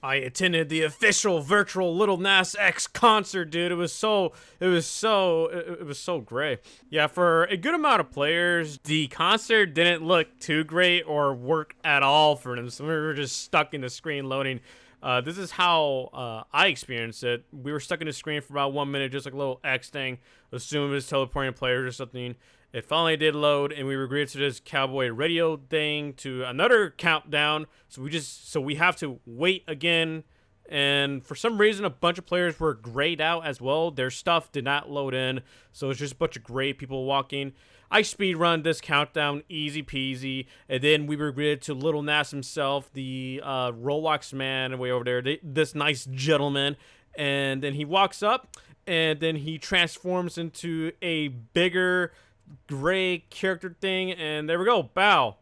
I attended the official virtual Little Nas X concert, dude. It was so great. Yeah, for a good amount of players, the concert didn't look too great or work at all for them. So we were just stuck in the screen loading. This is how I experienced it. We were stuck in the screen for about 1 minute, just like a little X thing. Assume it was teleporting players or something. It finally did load, and we were greeted to this cowboy radio thing to another countdown. So we have to wait again. And for some reason, a bunch of players were grayed out as well. Their stuff did not load in, so it's just a bunch of gray people walking. I speedrun this countdown, easy peasy, and then we were greeted to Little Nas himself, the ROBLOX man way over there, this nice gentleman, and then he walks up, and then he transforms into a bigger gray character thing, and there we go. Bow.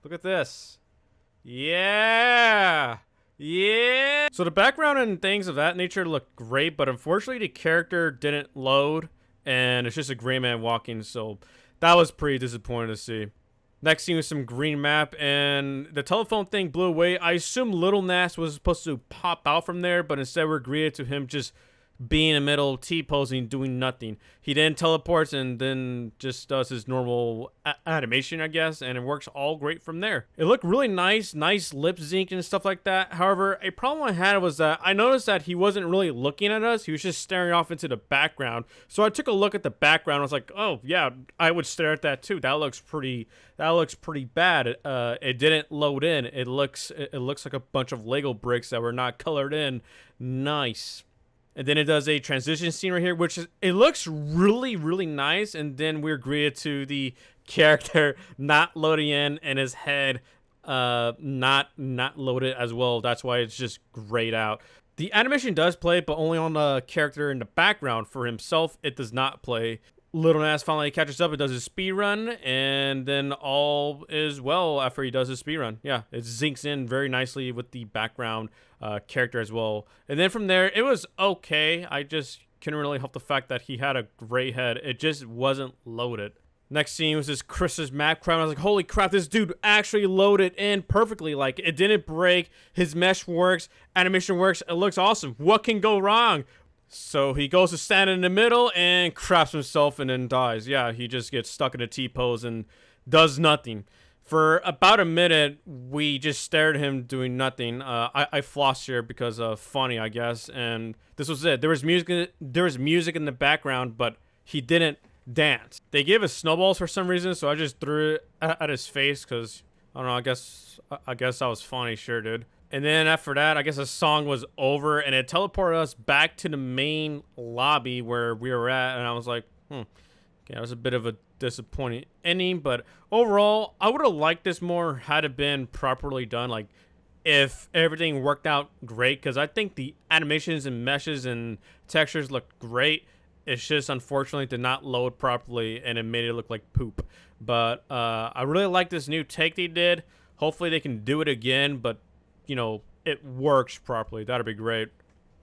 Look at this. Yeah. Yeah. So the background and things of that nature look great, but unfortunately the character didn't load, and it's just a gray man walking, so that was pretty disappointing to see. Next scene was some green map, and the telephone thing blew away. I assume Little Nas was supposed to pop out from there, but instead we're greeted to him just being in the middle, T-posing, doing nothing. He then teleports and then just does his normal animation, I guess, and it works all great from there. It looked really nice lip sync and stuff like that. However, a problem I had was that I noticed that he wasn't really looking at us. He was just staring off into the background. So I took a look at the background. I was like, oh yeah, I would stare at that too. That looks pretty bad. It didn't load in. It looks like a bunch of Lego bricks that were not colored in. Nice. And then it does a transition scene right here, it looks really, really nice. And then we're greeted to the character not loading in and his head not loaded as well. That's why it's just grayed out. The animation does play, but only on the character in the background. For himself, it does not play. Little Nas finally catches up. It does his speed run, and then all is well after he does his speed run. Yeah, it zincs in very nicely with the background character as well. And then from there, it was okay. I just couldn't really help the fact that he had a gray head. It just wasn't loaded. Next scene was this Chris's map crowd. I was like, holy crap, this dude actually loaded in perfectly. Like, it didn't break. His mesh works. Animation works. It looks awesome. What can go wrong? So he goes to stand in the middle and craps himself and then dies. Yeah, he just gets stuck in a T-pose and does nothing. For about a minute, we just stared at him doing nothing. I flossed here because of funny, I guess, and this was it. There was music in the background, but he didn't dance. They gave us snowballs for some reason, so I just threw it at his face because, I don't know, I guess that was funny. Sure, dude. And then after that, I guess the song was over, and it teleported us back to the main lobby where we were at, and I was like, okay, that was a bit of a disappointing ending, but overall, I would have liked this more had it been properly done, like, if everything worked out great, because I think the animations and meshes and textures looked great. It's just, unfortunately, did not load properly, and it made it look like poop. But I really like this new take they did. Hopefully they can do it again, but, you know, it works properly. That'd be great.